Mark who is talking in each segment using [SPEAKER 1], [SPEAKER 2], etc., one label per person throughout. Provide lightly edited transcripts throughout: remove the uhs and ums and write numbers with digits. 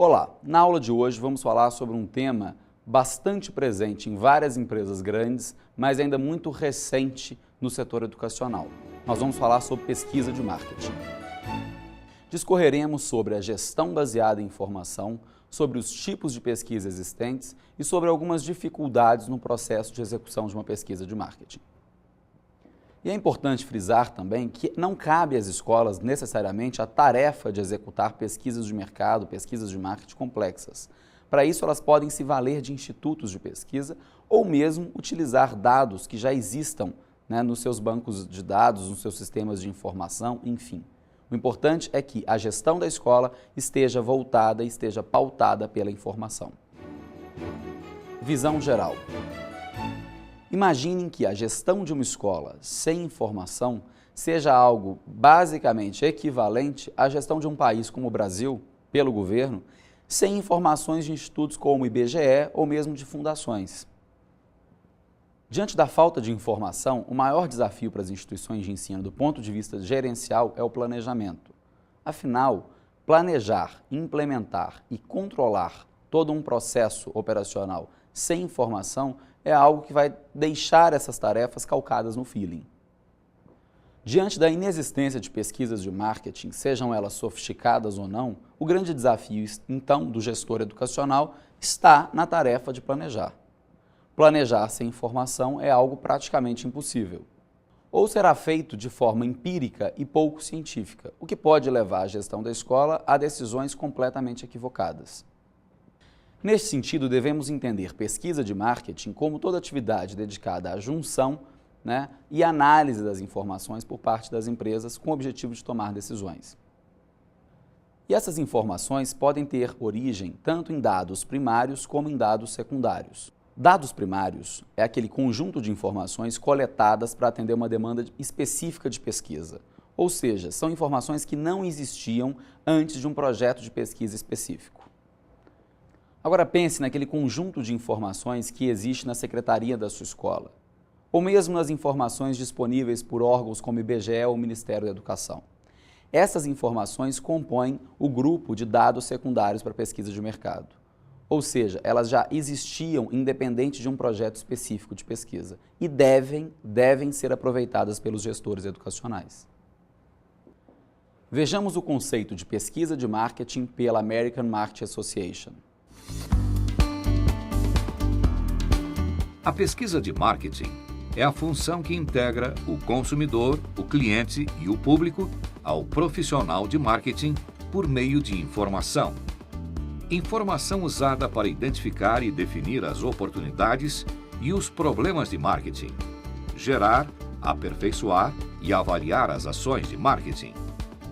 [SPEAKER 1] Olá, na aula de hoje vamos falar sobre um tema bastante presente em várias empresas grandes, mas ainda muito recente no setor educacional. Nós vamos falar sobre pesquisa de marketing. Discorreremos sobre a gestão baseada em informação, sobre os tipos de pesquisa existentes e sobre algumas dificuldades no processo de execução de uma pesquisa de marketing. E é importante frisar também que não cabe às escolas necessariamente a tarefa de executar pesquisas de mercado, pesquisas de marketing complexas. Para isso, elas podem se valer de institutos de pesquisa ou mesmo utilizar dados que já existam, nos seus bancos de dados, nos seus sistemas de informação, enfim. O importante é que a gestão da escola esteja voltada e esteja pautada pela informação. Visão geral. Imaginem que a gestão de uma escola sem informação seja algo basicamente equivalente à gestão de um país como o Brasil, pelo governo, sem informações de institutos como o IBGE ou mesmo de fundações. Diante da falta de informação, o maior desafio para as instituições de ensino do ponto de vista gerencial é o planejamento. Afinal, planejar, implementar e controlar todo um processo operacional sem informação é algo que vai deixar essas tarefas calcadas no feeling. Diante da inexistência de pesquisas de marketing, sejam elas sofisticadas ou não, o grande desafio, então, do gestor educacional está na tarefa de planejar. Planejar sem informação é algo praticamente impossível. Ou será feito de forma empírica e pouco científica, o que pode levar a gestão da escola a decisões completamente equivocadas. Neste sentido, devemos entender pesquisa de marketing como toda atividade dedicada à junção, e análise das informações por parte das empresas com o objetivo de tomar decisões. E essas informações podem ter origem tanto em dados primários como em dados secundários. Dados primários é aquele conjunto de informações coletadas para atender uma demanda específica de pesquisa, ou seja, são informações que não existiam antes de um projeto de pesquisa específico. Agora pense naquele conjunto de informações que existe na secretaria da sua escola, ou mesmo nas informações disponíveis por órgãos como o IBGE ou o Ministério da Educação. Essas informações compõem o grupo de dados secundários para pesquisa de mercado, ou seja, elas já existiam independente de um projeto específico de pesquisa e devem ser aproveitadas pelos gestores educacionais. Vejamos o conceito de pesquisa de marketing pela American Marketing Association.
[SPEAKER 2] A pesquisa de marketing é a função que integra o consumidor, o cliente e o público ao profissional de marketing por meio de informação. Informação usada para identificar e definir as oportunidades e os problemas de marketing, gerar, aperfeiçoar e avaliar as ações de marketing,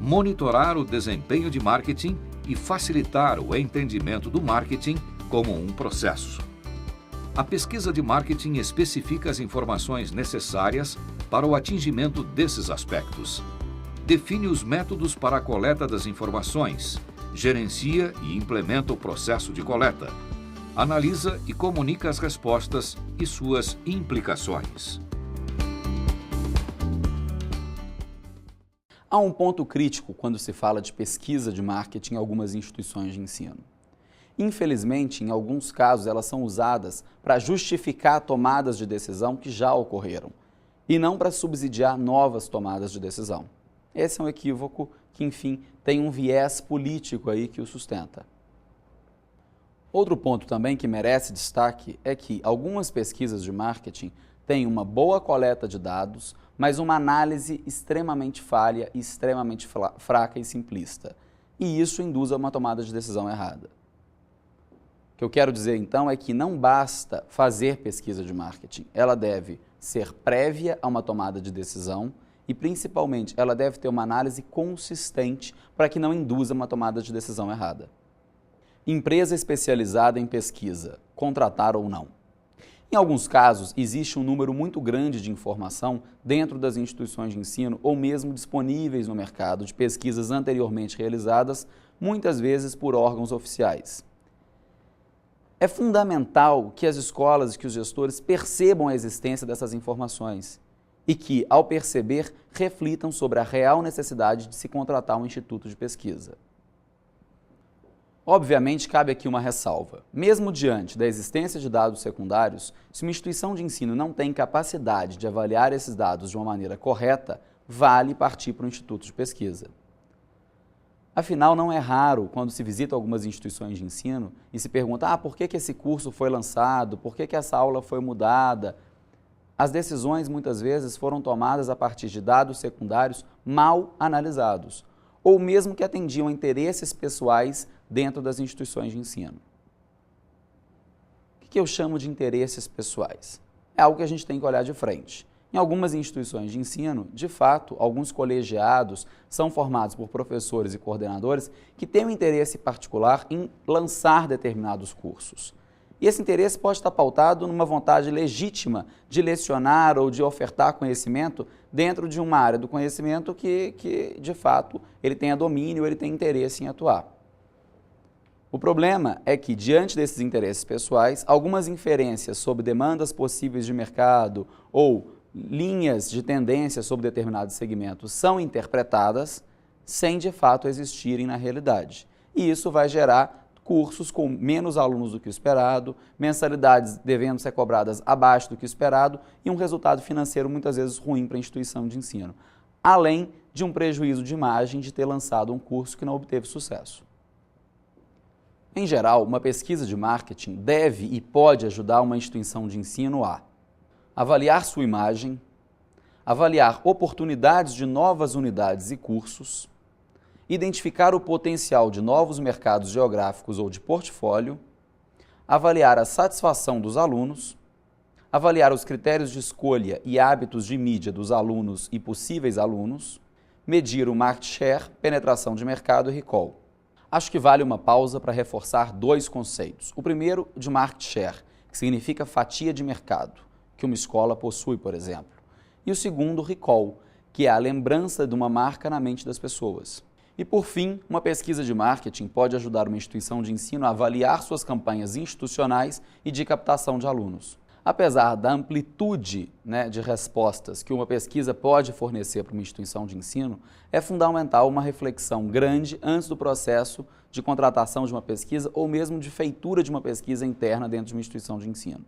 [SPEAKER 2] monitorar o desempenho de marketing e facilitar o entendimento do marketing como um processo. A pesquisa de marketing especifica as informações necessárias para o atingimento desses aspectos. Define os métodos para a coleta das informações, gerencia e implementa o processo de coleta, analisa e comunica as respostas e suas implicações.
[SPEAKER 1] Há um ponto crítico quando se fala de pesquisa de marketing em algumas instituições de ensino. Infelizmente, em alguns casos, elas são usadas para justificar tomadas de decisão que já ocorreram e não para subsidiar novas tomadas de decisão. Esse é um equívoco que, enfim, tem um viés político aí que o sustenta. Outro ponto também que merece destaque é que algumas pesquisas de marketing têm uma boa coleta de dados, mas uma análise extremamente falha, extremamente fraca e simplista. E isso induz a uma tomada de decisão errada. O que eu quero dizer, então, é que não basta fazer pesquisa de marketing. Ela deve ser prévia a uma tomada de decisão e, principalmente, ela deve ter uma análise consistente para que não induza uma tomada de decisão errada. Empresa especializada em pesquisa, contratar ou não. Em alguns casos, existe um número muito grande de informação dentro das instituições de ensino ou mesmo disponíveis no mercado de pesquisas anteriormente realizadas, muitas vezes por órgãos oficiais. É fundamental que as escolas e que os gestores percebam a existência dessas informações e que, ao perceber, reflitam sobre a real necessidade de se contratar um instituto de pesquisa. Obviamente, cabe aqui uma ressalva. Mesmo diante da existência de dados secundários, se uma instituição de ensino não tem capacidade de avaliar esses dados de uma maneira correta, vale partir para o instituto de pesquisa. Afinal, não é raro quando se visita algumas instituições de ensino e se pergunta por que esse curso foi lançado, por que essa aula foi mudada. As decisões, muitas vezes, foram tomadas a partir de dados secundários mal analisados, ou mesmo que atendiam a interesses pessoais dentro das instituições de ensino. O que eu chamo de interesses pessoais? É algo que a gente tem que olhar de frente. Em algumas instituições de ensino, de fato, alguns colegiados são formados por professores e coordenadores que têm um interesse particular em lançar determinados cursos. E esse interesse pode estar pautado numa vontade legítima de lecionar ou de ofertar conhecimento dentro de uma área do conhecimento que de fato, ele tenha domínio, ele tem interesse em atuar. O problema é que, diante desses interesses pessoais, algumas inferências sobre demandas possíveis de mercado ou linhas de tendência sobre determinados segmentos são interpretadas sem, de fato, existirem na realidade. E isso vai gerar cursos com menos alunos do que o esperado, mensalidades devendo ser cobradas abaixo do que o esperado e um resultado financeiro muitas vezes ruim para a instituição de ensino, além de um prejuízo de imagem de ter lançado um curso que não obteve sucesso. Em geral, uma pesquisa de marketing deve e pode ajudar uma instituição de ensino a avaliar sua imagem, avaliar oportunidades de novas unidades e cursos, identificar o potencial de novos mercados geográficos ou de portfólio, avaliar a satisfação dos alunos, avaliar os critérios de escolha e hábitos de mídia dos alunos e possíveis alunos, medir o market share, penetração de mercado e recall. Acho que vale uma pausa para reforçar dois conceitos. O primeiro, de market share, que significa fatia de mercado, que uma escola possui, por exemplo. E o segundo, recall, que é a lembrança de uma marca na mente das pessoas. E, por fim, uma pesquisa de marketing pode ajudar uma instituição de ensino a avaliar suas campanhas institucionais e de captação de alunos. Apesar da amplitude de respostas que uma pesquisa pode fornecer para uma instituição de ensino, é fundamental uma reflexão grande antes do processo de contratação de uma pesquisa ou mesmo de feitura de uma pesquisa interna dentro de uma instituição de ensino.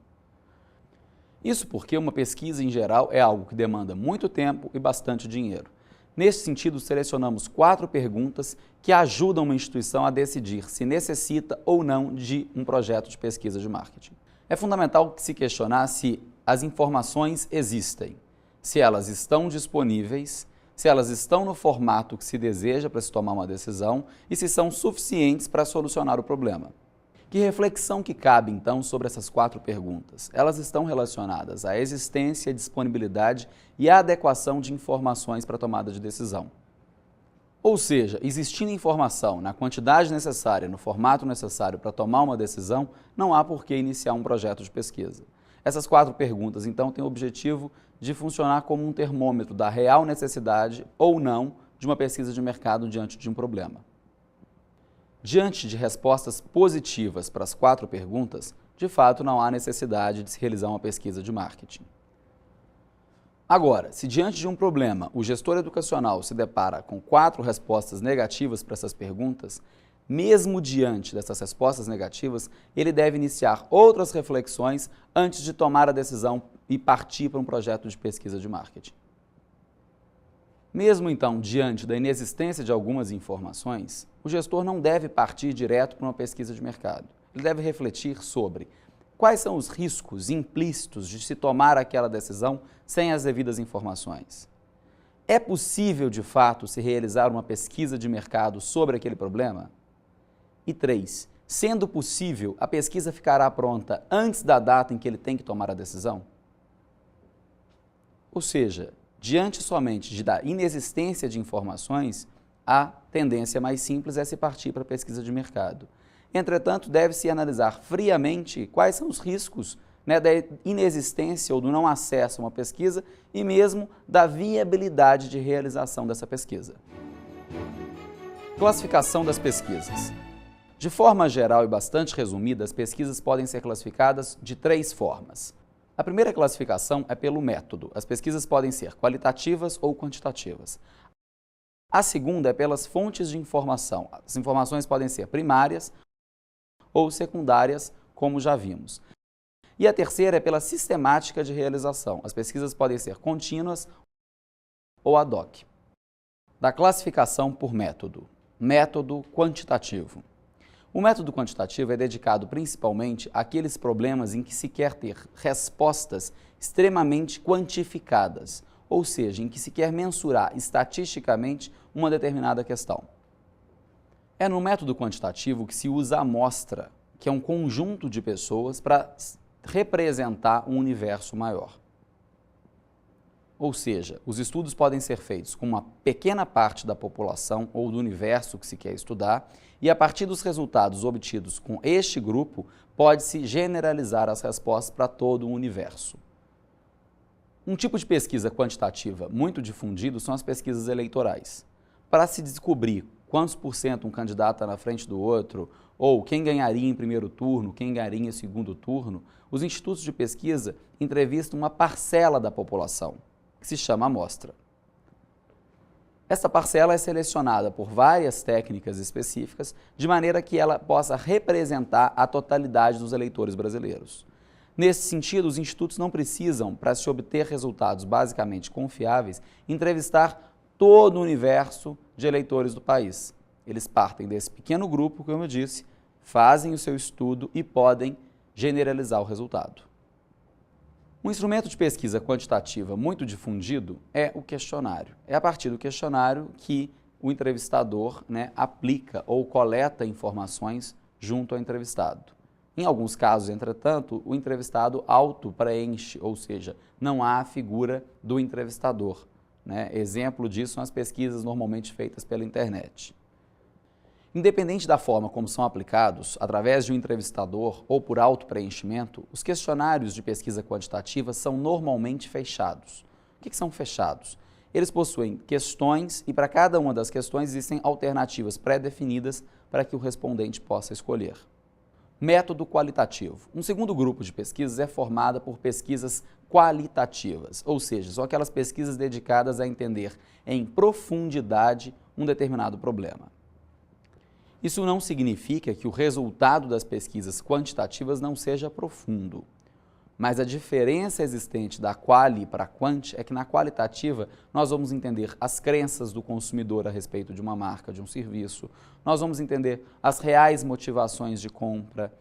[SPEAKER 1] Isso porque uma pesquisa, em geral, é algo que demanda muito tempo e bastante dinheiro. Nesse sentido, selecionamos 4 perguntas que ajudam uma instituição a decidir se necessita ou não de um projeto de pesquisa de marketing. É fundamental se questionar se as informações existem, se elas estão disponíveis, se elas estão no formato que se deseja para se tomar uma decisão e se são suficientes para solucionar o problema. Que reflexão que cabe, então, sobre essas 4 perguntas? Elas estão relacionadas à existência, disponibilidade e adequação de informações para a tomada de decisão. Ou seja, existindo informação na quantidade necessária, no formato necessário para tomar uma decisão, não há por que iniciar um projeto de pesquisa. Essas 4 perguntas, então, têm o objetivo de funcionar como um termômetro da real necessidade ou não de uma pesquisa de mercado diante de um problema. Diante de respostas positivas para as 4 perguntas, de fato não há necessidade de se realizar uma pesquisa de marketing. Agora, se diante de um problema o gestor educacional se depara com 4 respostas negativas para essas perguntas, mesmo diante dessas respostas negativas, ele deve iniciar outras reflexões antes de tomar a decisão e partir para um projeto de pesquisa de marketing. Mesmo então, diante da inexistência de algumas informações, o gestor não deve partir direto para uma pesquisa de mercado. Ele deve refletir sobre quais são os riscos implícitos de se tomar aquela decisão sem as devidas informações. É possível, de fato, se realizar uma pesquisa de mercado sobre aquele problema? E 3. Sendo possível, a pesquisa ficará pronta antes da data em que ele tem que tomar a decisão? Ou seja, diante somente da inexistência de informações, a tendência mais simples é se partir para a pesquisa de mercado. Entretanto, deve-se analisar friamente quais são os riscos da inexistência ou do não acesso a uma pesquisa e mesmo da viabilidade de realização dessa pesquisa. Classificação das pesquisas. De forma geral e bastante resumida, as pesquisas podem ser classificadas de 3 formas. A primeira classificação é pelo método. As pesquisas podem ser qualitativas ou quantitativas. A segunda é pelas fontes de informação. As informações podem ser primárias ou secundárias, como já vimos. E a terceira é pela sistemática de realização. As pesquisas podem ser contínuas ou ad hoc. Da classificação por método. Método quantitativo. O método quantitativo é dedicado principalmente àqueles problemas em que se quer ter respostas extremamente quantificadas, ou seja, em que se quer mensurar estatisticamente uma determinada questão. É no método quantitativo que se usa a amostra, que é um conjunto de pessoas para representar um universo maior. Ou seja, os estudos podem ser feitos com uma pequena parte da população ou do universo que se quer estudar, e a partir dos resultados obtidos com este grupo, pode-se generalizar as respostas para todo o universo. Um tipo de pesquisa quantitativa muito difundido são as pesquisas eleitorais. Para se descobrir quantos por cento um candidato está na frente do outro, ou quem ganharia em primeiro turno, quem ganharia em segundo turno, os institutos de pesquisa entrevistam uma parcela da população, que se chama amostra. Essa parcela é selecionada por várias técnicas específicas, de maneira que ela possa representar a totalidade dos eleitores brasileiros. Nesse sentido, os institutos não precisam, para se obter resultados basicamente confiáveis, entrevistar todo o universo de eleitores do país. Eles partem desse pequeno grupo, como eu disse, fazem o seu estudo e podem generalizar o resultado. Um instrumento de pesquisa quantitativa muito difundido é o questionário. É a partir do questionário que o entrevistador aplica ou coleta informações junto ao entrevistado. Em alguns casos, entretanto, o entrevistado auto-preenche, ou seja, não há a figura do entrevistador. Exemplo disso são as pesquisas normalmente feitas pela internet. Independente da forma como são aplicados, através de um entrevistador ou por auto-preenchimento, os questionários de pesquisa quantitativa são normalmente fechados. O que são fechados? Eles possuem questões e para cada uma das questões existem alternativas pré-definidas para que o respondente possa escolher. Método qualitativo. Um segundo grupo de pesquisas é formado por pesquisas qualitativas, ou seja, são aquelas pesquisas dedicadas a entender em profundidade um determinado problema. Isso não significa que o resultado das pesquisas quantitativas não seja profundo, mas a diferença existente da quali para a quant é que na qualitativa nós vamos entender as crenças do consumidor a respeito de uma marca, de um serviço, nós vamos entender as reais motivações de compra,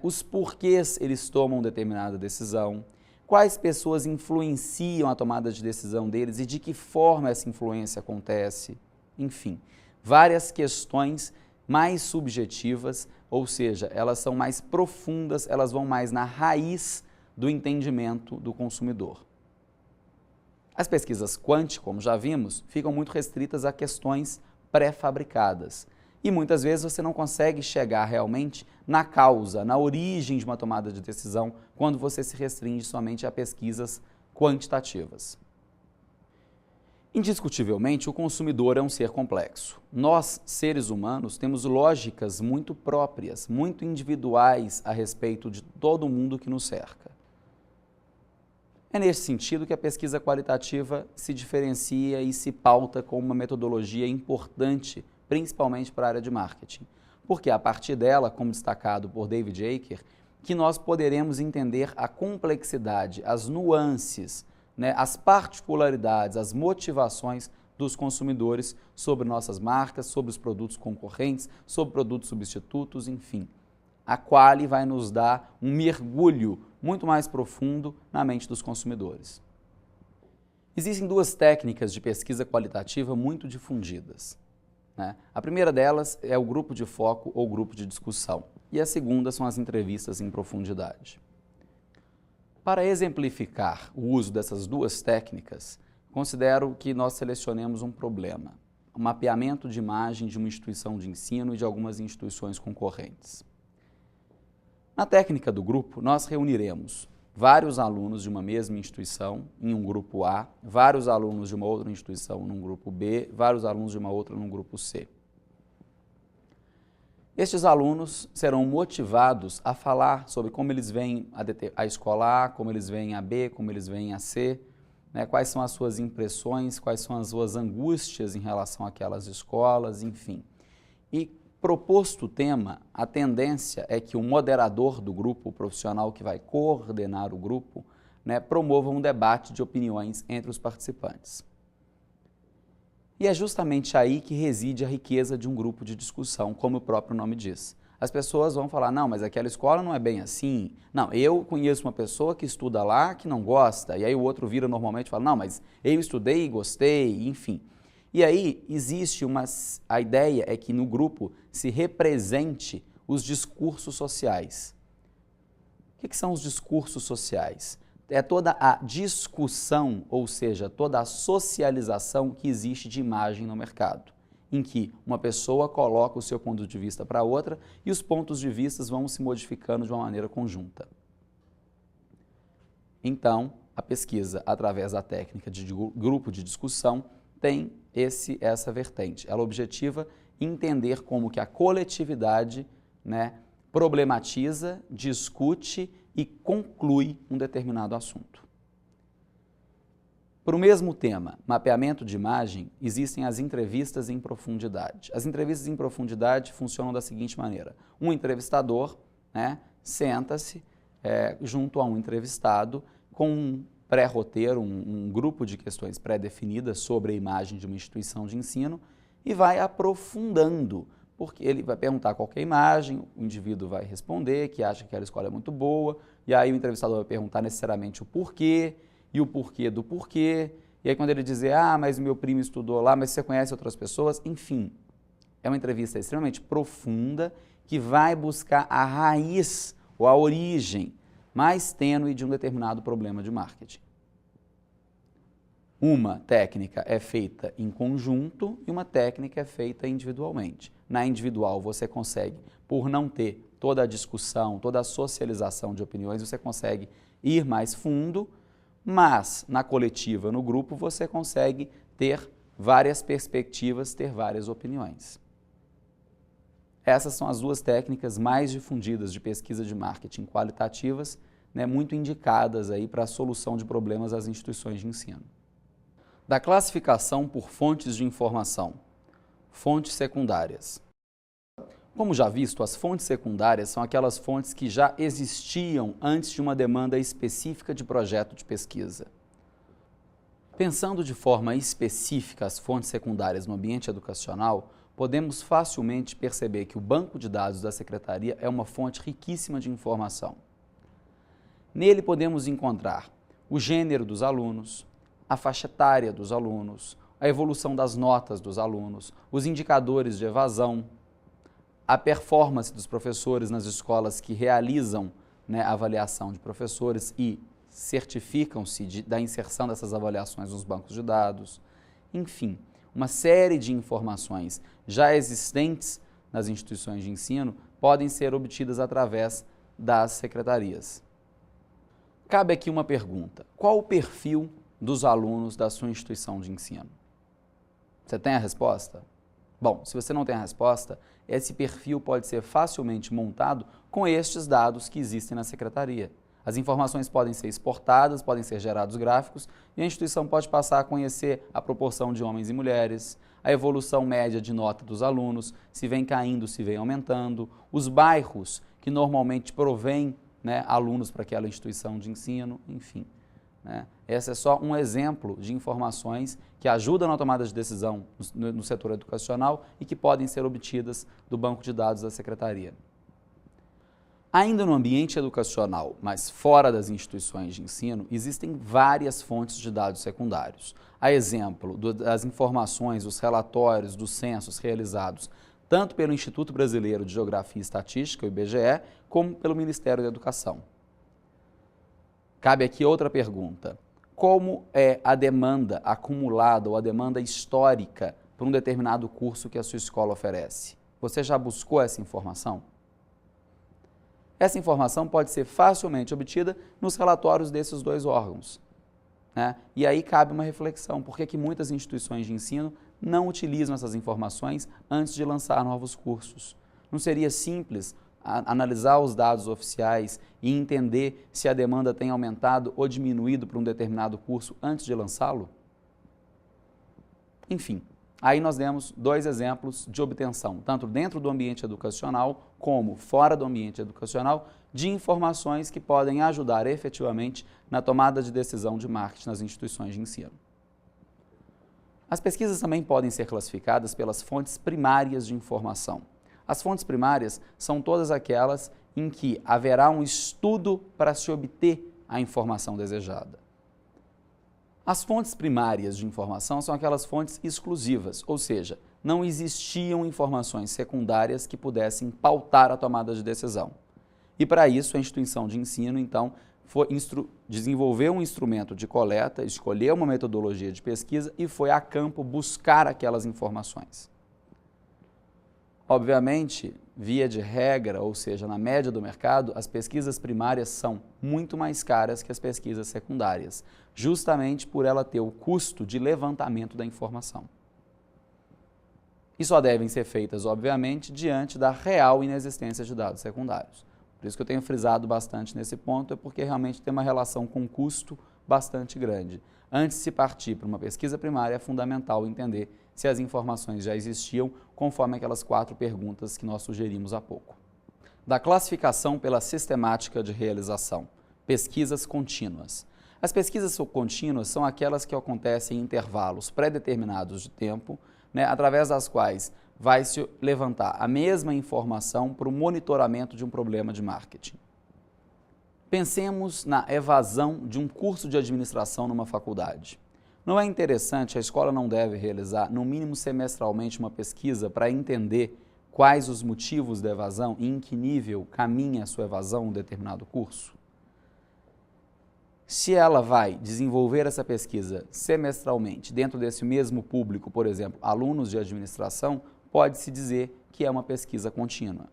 [SPEAKER 1] os porquês eles tomam determinada decisão, quais pessoas influenciam a tomada de decisão deles e de que forma essa influência acontece, enfim, várias questões mais subjetivas, ou seja, elas são mais profundas, elas vão mais na raiz do entendimento do consumidor. As pesquisas quant, como já vimos, ficam muito restritas a questões pré-fabricadas e muitas vezes você não consegue chegar realmente na causa, na origem de uma tomada de decisão quando você se restringe somente a pesquisas quantitativas. Indiscutivelmente, o consumidor é um ser complexo. Nós, seres humanos, temos lógicas muito próprias, muito individuais a respeito de todo o mundo que nos cerca. É nesse sentido que a pesquisa qualitativa se diferencia e se pauta como uma metodologia importante, principalmente para a área de marketing. Porque é a partir dela, como destacado por David Aaker, que nós poderemos entender a complexidade, as nuances, as particularidades, as motivações dos consumidores sobre nossas marcas, sobre os produtos concorrentes, sobre produtos substitutos, enfim. A quali vai nos dar um mergulho muito mais profundo na mente dos consumidores. Existem duas técnicas de pesquisa qualitativa muito difundidas. A primeira delas é o grupo de foco ou grupo de discussão, e a segunda são as entrevistas em profundidade. Para exemplificar o uso dessas duas técnicas, considero que nós selecionemos um problema, um mapeamento de imagem de uma instituição de ensino e de algumas instituições concorrentes. Na técnica do grupo, nós reuniremos vários alunos de uma mesma instituição em um grupo A, vários alunos de uma outra instituição num grupo B, vários alunos de uma outra num grupo C. Estes alunos serão motivados a falar sobre como eles veem a escola A, como eles veem a B, como eles veem a C, quais são as suas impressões, quais são as suas angústias em relação àquelas escolas, enfim. E Proposto o tema, a tendência é que o moderador do grupo, o profissional que vai coordenar o grupo, né, promova um debate de opiniões entre os participantes. E é justamente aí que reside a riqueza de um grupo de discussão, como o próprio nome diz. As pessoas vão falar, não, mas aquela escola não é bem assim. Não, eu conheço uma pessoa que estuda lá que não gosta, e aí o outro vira normalmente e fala, não, mas eu estudei e gostei, enfim. E aí existe a ideia é que no grupo se represente os discursos sociais. O que são os discursos sociais? É toda a discussão, ou seja, toda a socialização que existe de imagem no mercado, em que uma pessoa coloca o seu ponto de vista para outra e os pontos de vista vão se modificando de uma maneira conjunta. Então, a pesquisa, através da técnica de grupo de discussão, tem essa vertente. Ela objetiva entender como que a coletividade, né, problematiza, discute e conclui um determinado assunto. Para o mesmo tema, mapeamento de imagem, existem as entrevistas em profundidade. As entrevistas em profundidade funcionam da seguinte maneira. Um entrevistador, né, senta-se junto a um entrevistado com um pré-roteiro, um grupo de questões pré-definidas sobre a imagem de uma instituição de ensino e vai aprofundando, porque ele vai perguntar qual que é a imagem, o indivíduo vai responder que acha que aquela escola é muito boa, e aí o entrevistador vai perguntar necessariamente o porquê, e o porquê do porquê, e aí quando ele dizer, ah, mas meu primo estudou lá, mas você conhece outras pessoas, enfim. É uma entrevista extremamente profunda que vai buscar a raiz ou a origem mais tênue de um determinado problema de marketing. Uma técnica é feita em conjunto e uma técnica é feita individualmente. Na individual você consegue, por não ter toda a discussão, toda a socialização de opiniões, você consegue ir mais fundo, mas na coletiva, no grupo, você consegue ter várias perspectivas, ter várias opiniões. Essas são as duas técnicas mais difundidas de pesquisa de marketing qualitativas, né, muito indicadas aí para a solução de problemas das instituições de ensino. Da classificação por fontes de informação. Fontes secundárias. Como já visto, as fontes secundárias são aquelas fontes que já existiam antes de uma demanda específica de projeto de pesquisa. Pensando de forma específica as fontes secundárias no ambiente educacional, podemos facilmente perceber que o banco de dados da Secretaria é uma fonte riquíssima de informação. Nele podemos encontrar o gênero dos alunos, a faixa etária dos alunos, a evolução das notas dos alunos, os indicadores de evasão, a performance dos professores nas escolas que realizam, né, a avaliação de professores e certificam-se da inserção dessas avaliações nos bancos de dados. Enfim, uma série de informações já existentes nas instituições de ensino podem ser obtidas através das secretarias. Cabe aqui uma pergunta: qual o perfil dos alunos da sua instituição de ensino? Você tem a resposta? Bom, se você não tem a resposta, esse perfil pode ser facilmente montado com estes dados que existem na secretaria. As informações podem ser exportadas, podem ser gerados gráficos e a instituição pode passar a conhecer a proporção de homens e mulheres, a evolução média de nota dos alunos, se vem caindo, se vem aumentando, os bairros que normalmente provêm, né, alunos para aquela instituição de ensino, enfim. Né? Esse é só um exemplo de informações que ajudam na tomada de decisão no setor educacional e que podem ser obtidas do banco de dados da Secretaria. Ainda no ambiente educacional, mas fora das instituições de ensino, existem várias fontes de dados secundários. A exemplo das informações, dos relatórios, dos censos realizados tanto pelo Instituto Brasileiro de Geografia e Estatística, o IBGE, como pelo Ministério da Educação. Cabe aqui outra pergunta: como é a demanda acumulada ou a demanda histórica por um determinado curso que a sua escola oferece? Você já buscou essa informação? Essa informação pode ser facilmente obtida nos relatórios desses dois órgãos, né? E aí cabe uma reflexão: por que muitas instituições de ensino não utilizam essas informações antes de lançar novos cursos? Não seria simples analisar os dados oficiais e entender se a demanda tem aumentado ou diminuído para um determinado curso antes de lançá-lo? Enfim, Aí nós demos 2 exemplos de obtenção, tanto dentro do ambiente educacional como fora do ambiente educacional, de informações que podem ajudar efetivamente na tomada de decisão de marketing nas instituições de ensino. As pesquisas também podem ser classificadas pelas fontes primárias de informação. As fontes primárias são todas aquelas em que haverá um estudo para se obter a informação desejada. As fontes primárias de informação são aquelas fontes exclusivas, ou seja, não existiam informações secundárias que pudessem pautar a tomada de decisão. E para isso a instituição de ensino, então, desenvolveu um instrumento de coleta, escolheu uma metodologia de pesquisa e foi a campo buscar aquelas informações. Obviamente, via de regra, ou seja, na média do mercado, as pesquisas primárias são muito mais caras que as pesquisas secundárias, justamente por ela ter o custo de levantamento da informação. E só devem ser feitas, obviamente, diante da real inexistência de dados secundários. Por isso que eu tenho frisado bastante nesse ponto, é porque realmente tem uma relação com custo bastante grande. Antes de se partir para uma pesquisa primária, é fundamental entender se as informações já existiam, conforme aquelas 4 perguntas que nós sugerimos há pouco. Da classificação pela sistemática de realização, pesquisas contínuas. As pesquisas contínuas são aquelas que acontecem em intervalos pré-determinados de tempo, através das quais vai se levantar a mesma informação para o monitoramento de um problema de marketing. Pensemos na evasão de um curso de administração numa faculdade. Não é interessante, a escola não deve realizar, no mínimo semestralmente, uma pesquisa para entender quais os motivos da evasão e em que nível caminha a sua evasão em um determinado curso? Se ela vai desenvolver essa pesquisa semestralmente dentro desse mesmo público, por exemplo, alunos de administração, pode-se dizer que é uma pesquisa contínua.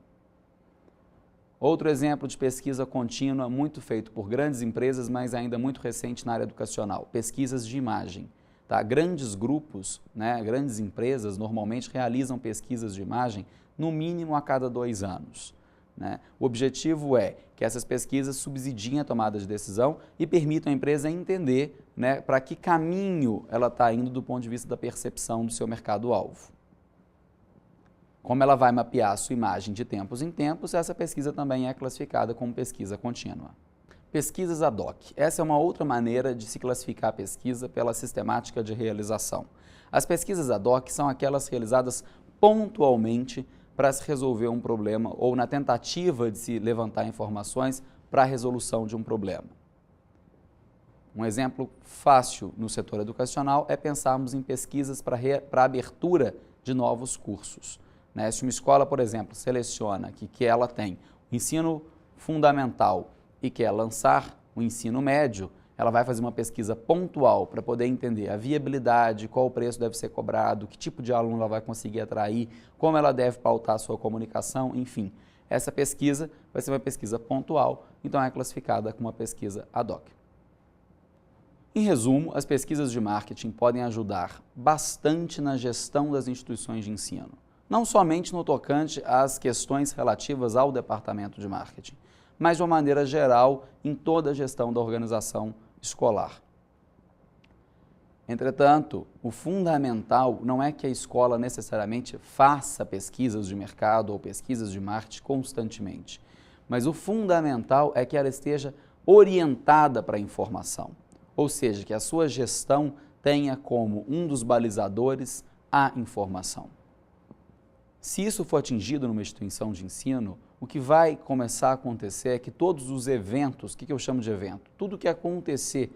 [SPEAKER 1] Outro exemplo de pesquisa contínua, muito feito por grandes empresas, mas ainda muito recente na área educacional, pesquisas de imagem. Tá? Grandes grupos, grandes empresas, normalmente realizam pesquisas de imagem no mínimo a cada 2 anos. O objetivo é que essas pesquisas subsidiem a tomada de decisão e permitam à empresa entender para que caminho ela está indo do ponto de vista da percepção do seu mercado-alvo. Como ela vai mapear a sua imagem de tempos em tempos, essa pesquisa também é classificada como pesquisa contínua. Pesquisas ad hoc. Essa é uma outra maneira de se classificar a pesquisa pela sistemática de realização. As pesquisas ad hoc são aquelas realizadas pontualmente para se resolver um problema ou na tentativa de se levantar informações para a resolução de um problema. Um exemplo fácil no setor educacional é pensarmos em pesquisas para a abertura de novos cursos. Se uma escola, por exemplo, seleciona que ela tem o ensino fundamental e quer lançar o ensino médio, ela vai fazer uma pesquisa pontual para poder entender a viabilidade, qual o preço deve ser cobrado, que tipo de aluno ela vai conseguir atrair, como ela deve pautar a sua comunicação, enfim. Essa pesquisa vai ser uma pesquisa pontual, então é classificada como uma pesquisa ad hoc. Em resumo, as pesquisas de marketing podem ajudar bastante na gestão das instituições de ensino. Não somente no tocante às questões relativas ao departamento de marketing, mas de uma maneira geral em toda a gestão da organização escolar. Entretanto, o fundamental não é que a escola necessariamente faça pesquisas de mercado ou pesquisas de marketing constantemente, mas o fundamental é que ela esteja orientada para a informação, ou seja, que a sua gestão tenha como um dos balizadores a informação. Se isso for atingido numa instituição de ensino, o que vai começar a acontecer é que todos os eventos, o que eu chamo de evento? Tudo que acontecer,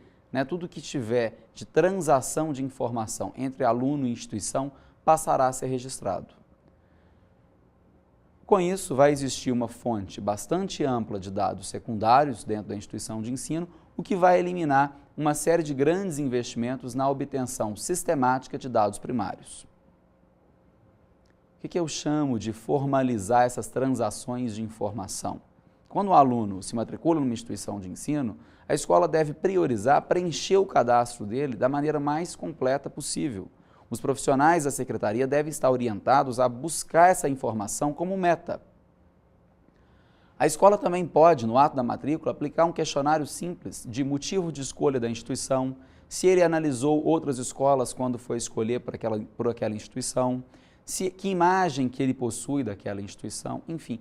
[SPEAKER 1] tudo que tiver de transação de informação entre aluno e instituição, passará a ser registrado. Com isso, vai existir uma fonte bastante ampla de dados secundários dentro da instituição de ensino, o que vai eliminar uma série de grandes investimentos na obtenção sistemática de dados primários. O que eu chamo de formalizar essas transações de informação? Quando o aluno se matricula numa instituição de ensino, a escola deve priorizar preencher o cadastro dele da maneira mais completa possível. Os profissionais da secretaria devem estar orientados a buscar essa informação como meta. A escola também pode, no ato da matrícula, aplicar um questionário simples de motivo de escolha da instituição, se ele analisou outras escolas quando foi escolher por aquela instituição, que imagem que ele possui daquela instituição, enfim.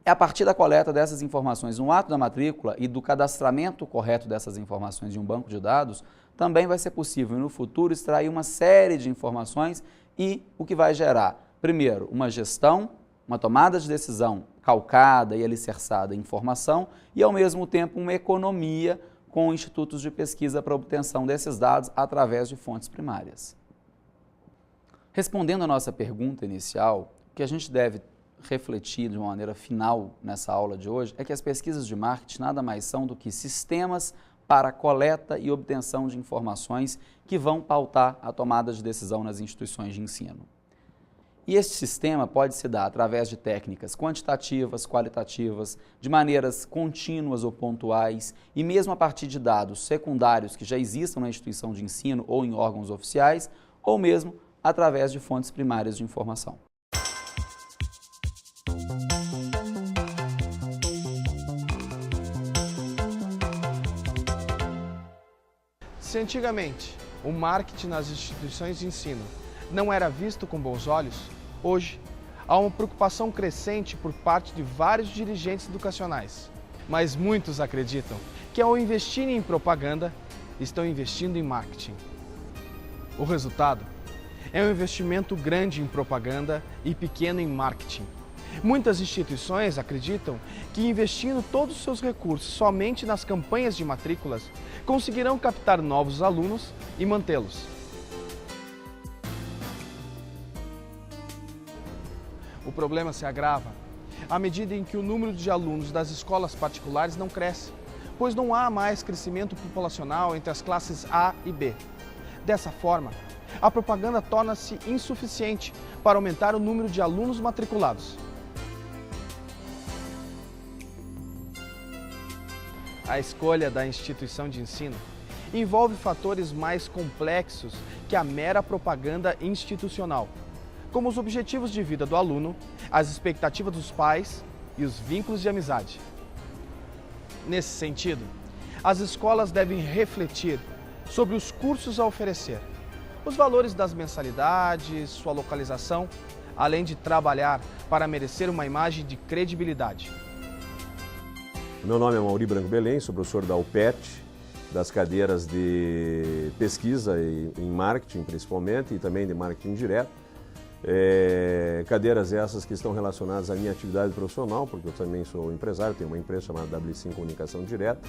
[SPEAKER 1] É a partir da coleta dessas informações no ato da matrícula e do cadastramento correto dessas informações em um banco de dados, também vai ser possível, no futuro, extrair uma série de informações e o que vai gerar, primeiro, uma gestão, uma tomada de decisão calcada e alicerçada em informação e, ao mesmo tempo, uma economia com institutos de pesquisa para obtenção desses dados através de fontes primárias. Respondendo à nossa pergunta inicial, o que a gente deve refletir de uma maneira final nessa aula de hoje é que as pesquisas de marketing nada mais são do que sistemas para a coleta e obtenção de informações que vão pautar a tomada de decisão nas instituições de ensino. E este sistema pode se dar através de técnicas quantitativas, qualitativas, de maneiras contínuas ou pontuais e mesmo a partir de dados secundários que já existam na instituição de ensino ou em órgãos oficiais, ou mesmo através de fontes primárias de informação.
[SPEAKER 3] Se antigamente o marketing nas instituições de ensino não era visto com bons olhos, hoje há uma preocupação crescente por parte de vários dirigentes educacionais. Mas muitos acreditam que ao investirem em propaganda, estão investindo em marketing. O resultado é um investimento grande em propaganda e pequeno em marketing. Muitas instituições acreditam que investindo todos os seus recursos somente nas campanhas de matrículas, conseguirão captar novos alunos e mantê-los. O problema se agrava à medida em que o número de alunos das escolas particulares não cresce, pois não há mais crescimento populacional entre as classes A e B. Dessa forma, a propaganda torna-se insuficiente para aumentar o número de alunos matriculados. A escolha da instituição de ensino envolve fatores mais complexos que a mera propaganda institucional, como os objetivos de vida do aluno, as expectativas dos pais e os vínculos de amizade. Nesse sentido, as escolas devem refletir sobre os cursos a oferecer, os valores das mensalidades, sua localização, além de trabalhar para merecer uma imagem de credibilidade.
[SPEAKER 4] Meu nome é Mauri Branco Belém, sou professor da UPET, das cadeiras de pesquisa em marketing principalmente e também de marketing direto. Cadeiras essas que estão relacionadas à minha atividade profissional, porque eu também sou empresário, tenho uma empresa chamada W5 Comunicação Direta,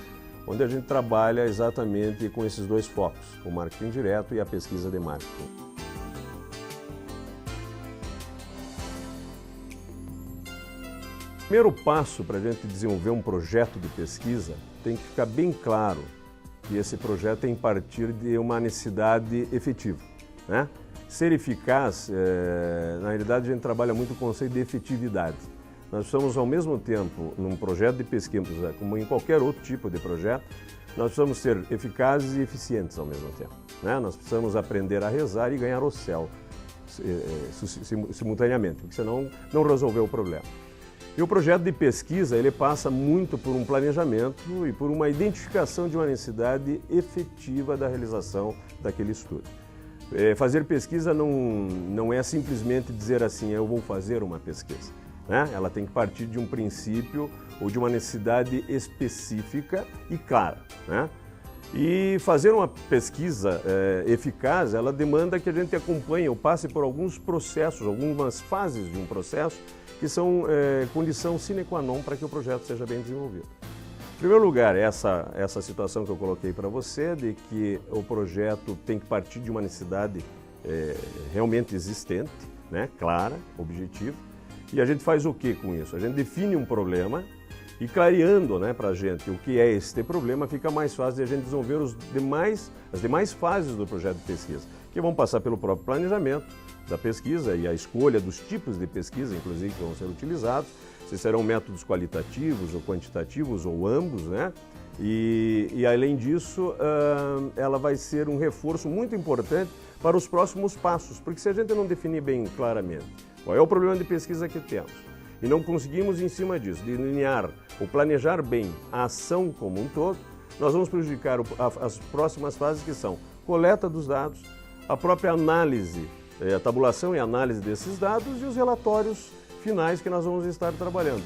[SPEAKER 4] onde a gente trabalha exatamente com esses dois focos, o marketing direto e a pesquisa de marketing. O primeiro passo para a gente desenvolver um projeto de pesquisa tem que ficar bem claro que esse projeto tem que partir de uma necessidade efetiva, né? Ser eficaz, na realidade a gente trabalha muito o conceito de efetividade. Nós precisamos ao mesmo tempo, num projeto de pesquisa, como em qualquer outro tipo de projeto, nós precisamos ser eficazes e eficientes ao mesmo tempo, né? Nós precisamos aprender a rezar e ganhar o céu simultaneamente, porque senão não resolveu o problema. E o projeto de pesquisa, ele passa muito por um planejamento e por uma identificação de uma necessidade efetiva da realização daquele estudo. Fazer pesquisa não é simplesmente dizer assim, eu vou fazer uma pesquisa, né? Ela tem que partir de um princípio ou de uma necessidade específica e clara, né? E fazer uma pesquisa eficaz, ela demanda que a gente acompanhe ou passe por alguns processos, algumas fases de um processo que são condição sine qua non para que o projeto seja bem desenvolvido. Em primeiro lugar, essa situação que eu coloquei para você, de que o projeto tem que partir de uma necessidade realmente existente, né, clara, objetiva, e a gente faz o que com isso? A gente define um problema e clareando, né, para a gente o que é este problema, fica mais fácil de a gente desenvolver as demais fases do projeto de pesquisa, que vão passar pelo próprio planejamento da pesquisa e a escolha dos tipos de pesquisa, inclusive, que vão ser utilizados, se serão métodos qualitativos ou quantitativos ou ambos, né? E além disso, ela vai ser um reforço muito importante para os próximos passos, porque se a gente não definir bem claramente qual é o problema de pesquisa que temos e não conseguimos, em cima disso, delinear ou planejar bem a ação como um todo, nós vamos prejudicar as próximas fases, que são coleta dos dados, a própria análise, a tabulação e análise desses dados e os relatórios finais que nós vamos estar trabalhando.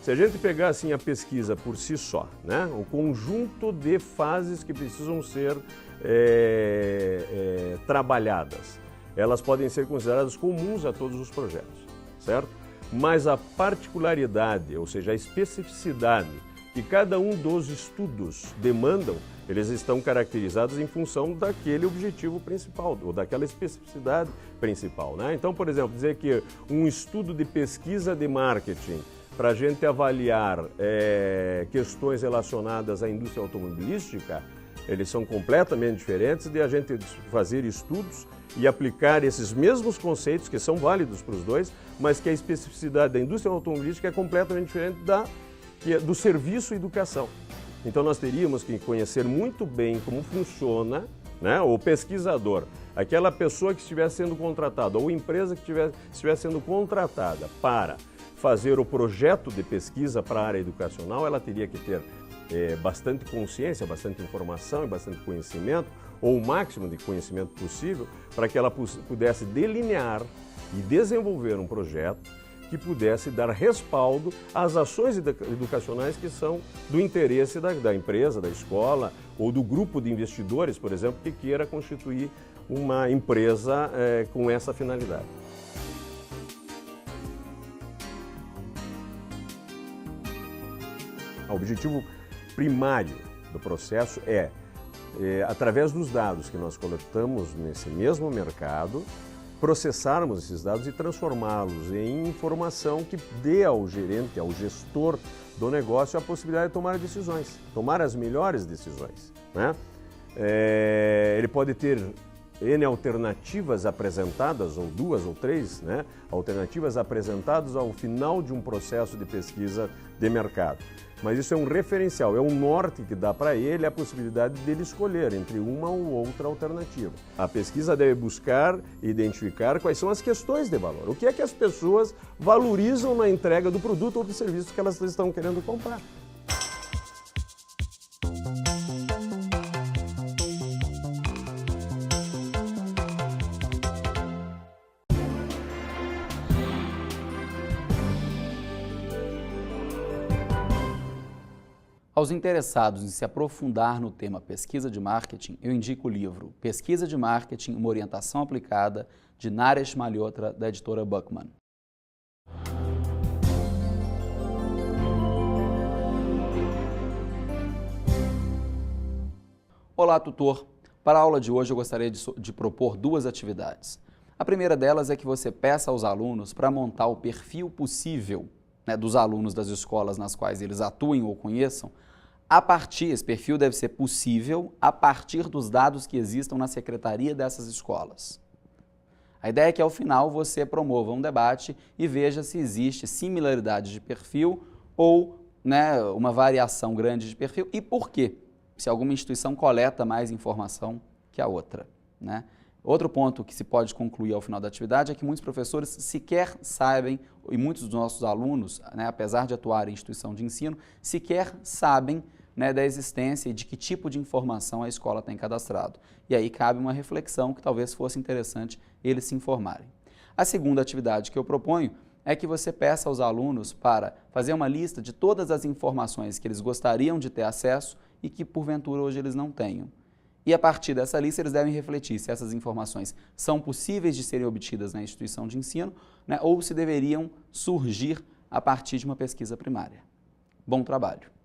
[SPEAKER 4] Se a gente pegar assim a pesquisa por si só, né, o conjunto de fases que precisam ser trabalhadas, elas podem ser consideradas comuns a todos os projetos, certo? Mas a particularidade, ou seja, a especificidade que cada um dos estudos demandam, eles estão caracterizados em função daquele objetivo principal, ou daquela especificidade principal, né? Então, por exemplo, dizer que um estudo de pesquisa de marketing para a gente avaliar questões relacionadas à indústria automobilística, eles são completamente diferentes de a gente fazer estudos e aplicar esses mesmos conceitos, que são válidos para os dois, mas que a especificidade da indústria automobilística é completamente diferente do serviço e educação. Então nós teríamos que conhecer muito bem como funciona, né, o pesquisador, aquela pessoa que estiver sendo contratada, ou empresa que estiver sendo contratada para fazer o projeto de pesquisa para a área educacional, ela teria que ter bastante consciência, bastante informação e bastante conhecimento, ou o máximo de conhecimento possível, para que ela pudesse delinear e desenvolver um projeto que pudesse dar respaldo às ações educacionais que são do interesse da empresa, da escola ou do grupo de investidores, por exemplo, que queira constituir uma empresa com essa finalidade. O objetivo primário do processo é, através dos dados que nós coletamos nesse mesmo mercado, processarmos esses dados e transformá-los em informação que dê ao gerente, ao gestor do negócio a possibilidade de tomar decisões, tomar as melhores decisões, né? Ele pode ter N alternativas apresentadas, ou 2 ou 3, né, alternativas apresentadas ao final de um processo de pesquisa de mercado. Mas isso é um referencial, é um norte que dá para ele a possibilidade dele escolher entre uma ou outra alternativa. A pesquisa deve buscar identificar quais são as questões de valor. O que é que as pessoas valorizam na entrega do produto ou do serviço que elas estão querendo comprar.
[SPEAKER 1] Aos interessados em se aprofundar no tema pesquisa de marketing, eu indico o livro Pesquisa de Marketing, uma orientação aplicada, de Naresh Malhotra, da editora Buckman. Olá, tutor! Para a aula de hoje eu gostaria de propor 2 atividades. A primeira delas é que você peça aos alunos para montar o perfil possível, né, dos alunos das escolas nas quais eles atuem ou conheçam. Esse perfil deve ser possível a partir dos dados que existam na secretaria dessas escolas. A ideia é que ao final você promova um debate e veja se existe similaridade de perfil ou, né, uma variação grande de perfil e por quê, se alguma instituição coleta mais informação que a outra, né? Outro ponto que se pode concluir ao final da atividade é que muitos professores sequer sabem, e muitos dos nossos alunos, né, apesar de atuarem em instituição de ensino, sequer sabem, né, da existência e de que tipo de informação a escola tem cadastrado. E aí cabe uma reflexão que talvez fosse interessante eles se informarem. A segunda atividade que eu proponho é que você peça aos alunos para fazer uma lista de todas as informações que eles gostariam de ter acesso e que porventura hoje eles não tenham. E a partir dessa lista eles devem refletir se essas informações são possíveis de serem obtidas na instituição de ensino, né, ou se deveriam surgir a partir de uma pesquisa primária. Bom trabalho!